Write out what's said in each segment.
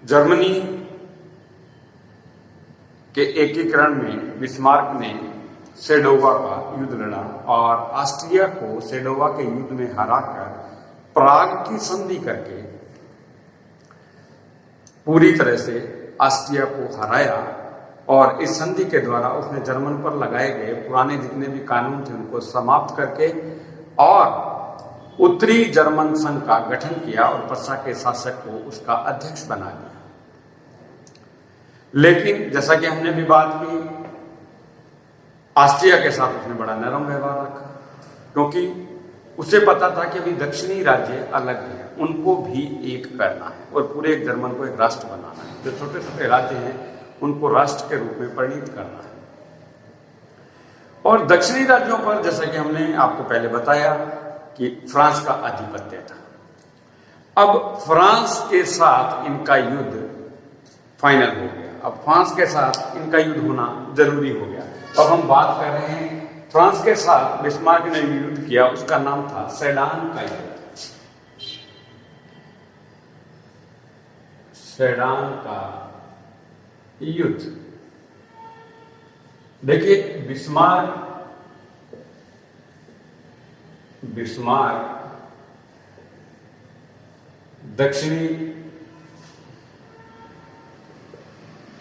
Germany के एकीकरण में बिस्मार्क ने सेडोवा का युद्ध लड़ा और ऑस्ट्रिया को सेडोवा के युद्ध में हराकर प्राग की संधि करके पूरी तरह से ऑस्ट्रिया को हराया। और इस संधि के द्वारा उसने जर्मन पर लगाए गए पुराने जितने भी कानून थे उनको समाप्त करके और उत्तरी जर्मन संघ का गठन किया और प्रशा के शासक को उसका अध्यक्ष बना दिया। लेकिन जैसा कि हमने भी बात की, ऑस्ट्रिया के साथ उसने बड़ा नरम व्यवहार रखा, क्योंकि उसे पता था कि अभी दक्षिणी राज्य अलग हैं, उनको भी एक करना है और पूरे जर्मन को एक राष्ट्र बनाना है। जो छोटे छोटे राज्य हैं उनको राष्ट्र के रूप में परिणित करना है। और दक्षिणी राज्यों पर जैसा कि हमने आपको पहले बताया कि फ्रांस का आधिपत्य था। अब फ्रांस के साथ इनका युद्ध फाइनल हो गया। अब फ्रांस के साथ इनका युद्ध होना जरूरी हो गया। अब हम बात कर रहे हैं फ्रांस के साथ बिस्मार्क ने युद्ध किया, उसका नाम था सेडान का युद्ध। सेडान का युद्ध। देखिए, बिस्मार्क दक्षिणी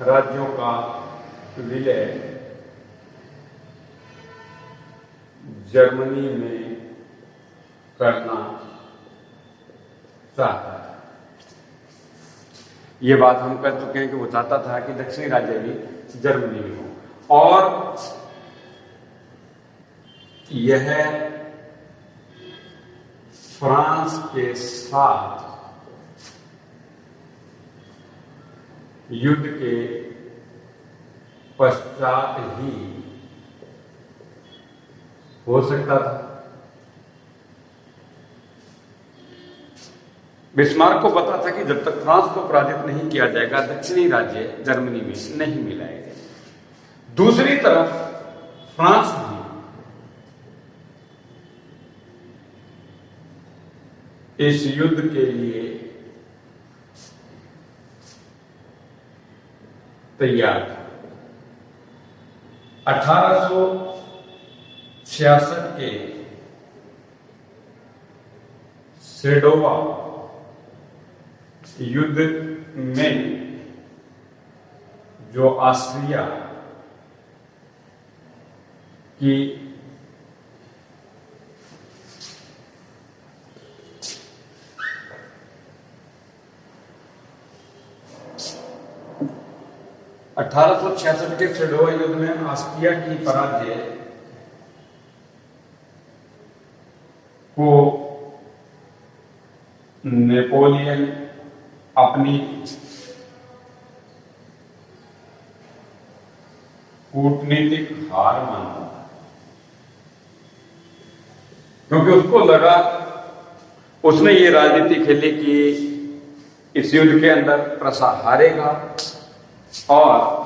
राज्यों का विलय जर्मनी में करना चाहता है। ये बात हम कर चुके हैं कि वो चाहता था कि दक्षिणी राज्य भी जर्मनी में हो और यह फ्रांस के साथ युद्ध के पश्चात ही हो सकता था। बिस्मार्क को पता था कि जब तक फ्रांस को पराजित नहीं किया जाएगा दक्षिणी राज्य जर्मनी में नहीं मिलाए गए। दूसरी तरफ फ्रांस भी इस युद्ध के लिए तैयार था। 1866 के सेडोवा युद्ध में जो ऑस्ट्रिया की के सेडोवा युद्ध में ऑस्ट्रिया की पराजय को नेपोलियन अपनी कूटनीतिक हार मानता था, क्योंकि उसको लगा, उसने ये राजनीति खेली कि इस युद्ध के अंदर प्रशा हारेगा और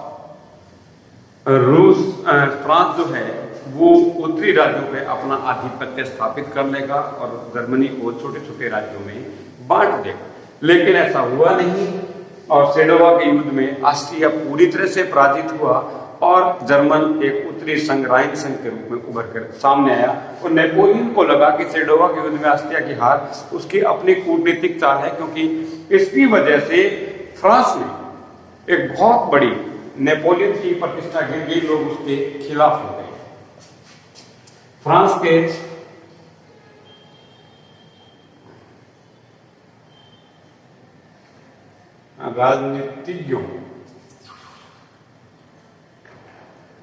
फ्रांस जो है वो उत्तरी राज्यों पे अपना आधिपत्य स्थापित कर लेगा और जर्मनी को छोटे छोटे राज्यों में बांट देगा। लेकिन ऐसा हुआ नहीं और सेडोवा के युद्ध में ऑस्ट्रिया पूरी तरह से पराजित हुआ और जर्मन एक उत्तरी संघ राइन संघ के रूप में उभर कर सामने आया। और नेपोलियन को लगा कि सेडोवा के युद्ध में ऑस्ट्रिया की हार उसकी अपनी कूटनीतिक चाल है, क्योंकि इसकी वजह से फ्रांस में एक बहुत बड़ी नेपोलियन की प्रतिष्ठा गिर गई, लोग उसके खिलाफ हो गए। फ्रांस के राजनीतिज्ञों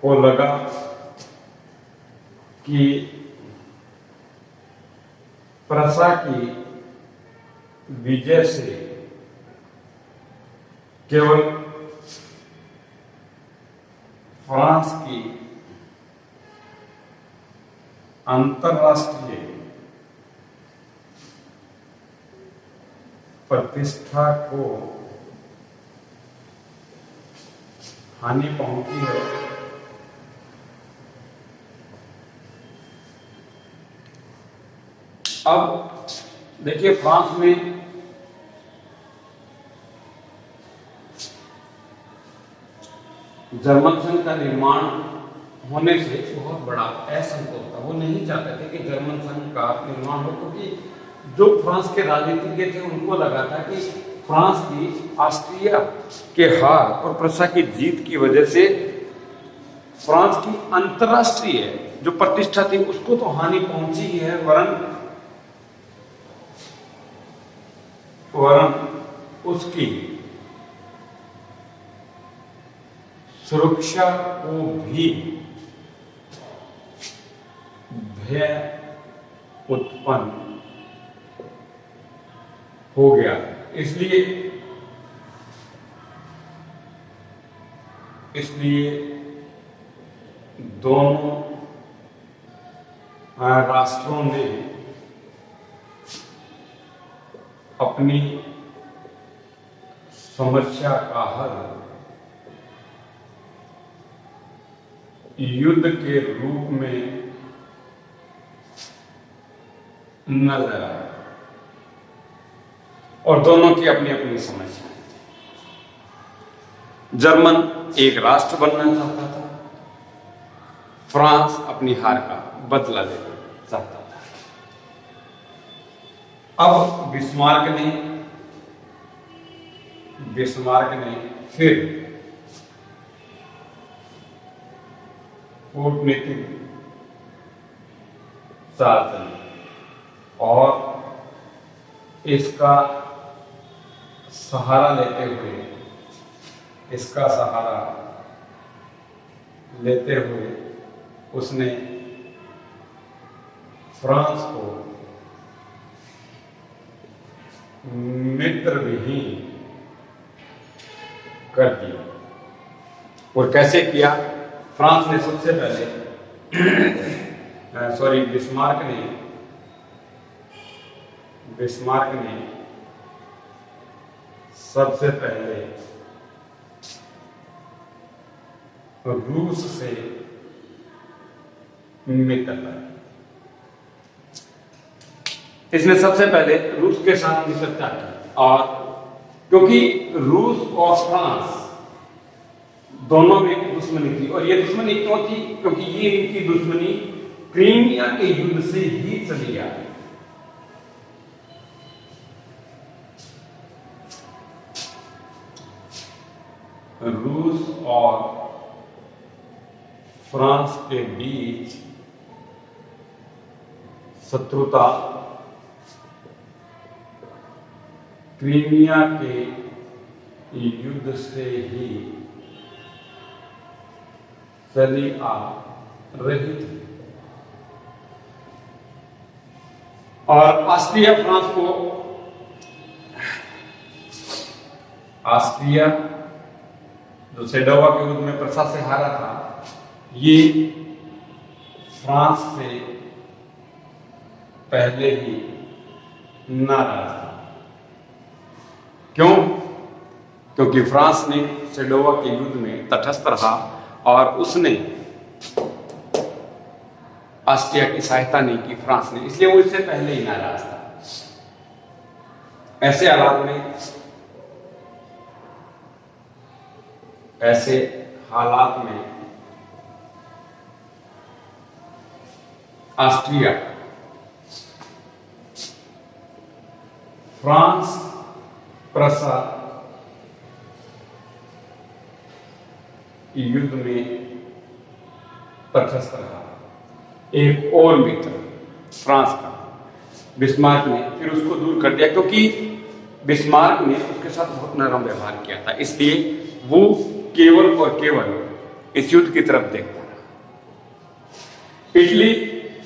को लगा कि प्रशा की विजय से केवल फ्रांस की अंतरराष्ट्रीय प्रतिष्ठा को हानि पहुंची है। अब देखिए, फ्रांस में जर्मन संघ का निर्माण होने से बहुत बड़ा असंतोष था। वो नहीं चाहते थे कि जर्मन संघ का निर्माण हो, क्योंकि जो फ्रांस के राजनीतिज्ञ थे उनको लगा था कि फ्रांस की ऑस्ट्रिया के हार और प्रसा की जीत की वजह से फ्रांस की अंतरराष्ट्रीय जो प्रतिष्ठा थी उसको तो हानि पहुंची ही है, वरन उसकी सुरक्षा को भी भय उत्पन्न हो गया। इसलिए दोनों राष्ट्रों ने अपनी समस्या का हल युद्ध के रूप में नजर आया, और दोनों की अपनी अपनी समस्याएं थी। जर्मन एक राष्ट्र बनना चाहता था, फ्रांस अपनी हार का बदला लेना चाहता था। अब बिस्मार्क ने फिर कूटनीतिक चाल चली और इसका सहारा लेते हुए उसने फ्रांस को मित्रविहीन कर दिया। और कैसे किया? फ्रांस ने सबसे पहले बिस्मार्क ने सबसे पहले रूस से मित्रता की। इसने सबसे पहले रूस के साथ मित्रता की, और क्योंकि रूस और फ्रांस दोनों में दुश्मनी थी, और ये दुश्मनी क्यों थी? क्योंकि ये इनकी दुश्मनी क्रीमिया के युद्ध से ही चली आ रही। रूस और फ्रांस के बीच शत्रुता क्रीमिया के युद्ध से ही चली आ रही थी, और ऑस्ट्रिया जो सेडोवा के युद्ध में प्रसा से हारा था, ये फ्रांस से पहले ही नाराज था। क्यों? क्योंकि फ्रांस ने सेडोवा के युद्ध में तटस्थ रहा और उसने ऑस्ट्रिया की सहायता नहीं की फ्रांस ने, इसलिए वो इससे पहले ही नाराज था। ऐसे हालात में ऑस्ट्रिया फ्रांस प्रसा युद्ध में तटस्थ रहा। एक और मित्र फ्रांस का बिस्मार्क ने फिर उसको दूर कर दिया, क्योंकि बिस्मार्क ने उसके साथ बहुत नरम व्यवहार किया था, इसलिए वो केवल और केवल इस युद्ध की तरफ देखता रहा। इटली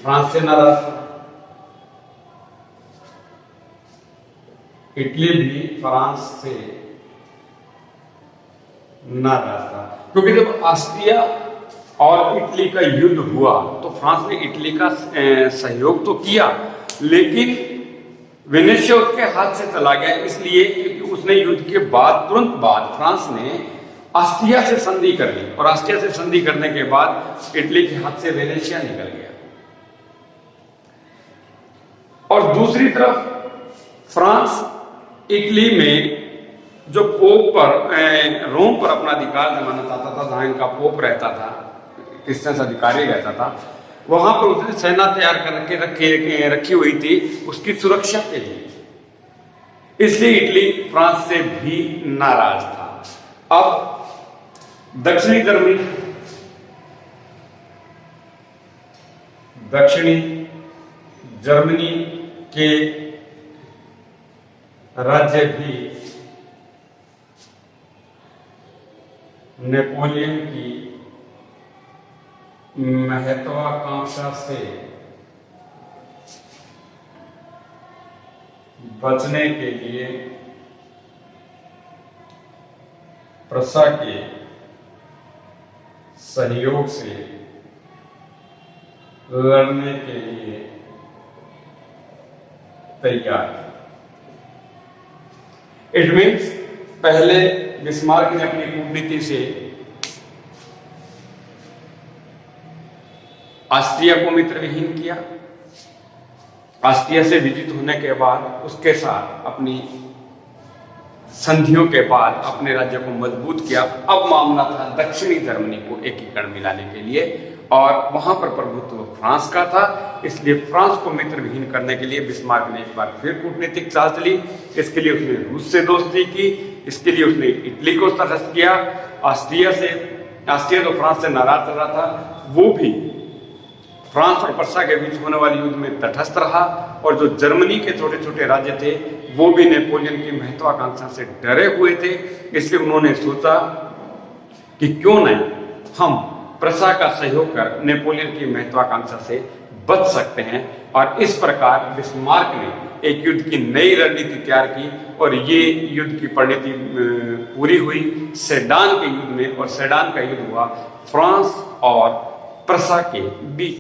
फ्रांस से नाराज था, इटली भी फ्रांस से नाराज था, क्योंकि जब ऑस्ट्रिया और इटली का युद्ध हुआ तो फ्रांस ने इटली का सहयोग तो किया, लेकिन वेनेशिया उसके हाथ से चला गया, इसलिए क्योंकि उसने युद्ध के तुरंत बाद फ्रांस ने ऑस्ट्रिया से संधि कर ली, और ऑस्ट्रिया से संधि करने के बाद इटली के हाथ से वेनेशिया निकल गया। और दूसरी तरफ फ्रांस इटली में जो पोप पर रोम पर अपना अधिकार जमाना चाहता था, जहां इनका पोप रहता था, क्रिश्चियन अधिकारी रहता था, वहां पर उसने सेना तैयार करके रखी हुई थी उसकी सुरक्षा के लिए। इसलिए इटली फ्रांस से भी नाराज था। अब दक्षिणी जर्मनी के राज्य भी नेपोलियन की महत्वाकांक्षा से बचने के लिए प्रसा के सहयोग से लड़ने के लिए तैयार। इट मीन्स पहले बिस्मार्क ने अपनी कूटनीति से ऑस्ट्रिया को मित्र विहीन किया। ऑस्ट्रिया से विजित होने के बाद उसके साथ अपनी संधियों के बाद अपने राज्य को मजबूत किया। अब मामला था दक्षिणी जर्मनी को एकीकरण मिलाने के लिए, और वहां पर प्रभुत्व फ्रांस का था। इसलिए फ्रांस को मित्र विहीन करने के लिए बिस्मार्क ने एक बार फिर कूटनीतिक चाल चली। इसके लिए उसने रूस से दोस्ती की, इसके लिए उसने इटली को तटस्थ किया। ऑस्ट्रिया तो फ्रांस से नाराज चल रहा था, वो भी फ्रांस और प्रसा के बीच होने वाले युद्ध में तटस्थ रहा। और जो जर्मनी के छोटे छोटे राज्य थे वो भी नेपोलियन की महत्वाकांक्षा से डरे हुए थे। इसलिए उन्होंने सोचा कि क्यों नहीं हम प्रसा का सहयोग कर नेपोलियन की महत्वाकांक्षा से बच सकते हैं। और इस प्रकार बिस्मार्क ने एक युद्ध की नई रणनीति तैयार की, और ये युद्ध की परिणति पूरी हुई सेडान के युद्ध में। और सेडान का युद्ध हुआ फ्रांस और प्रसा के बीच।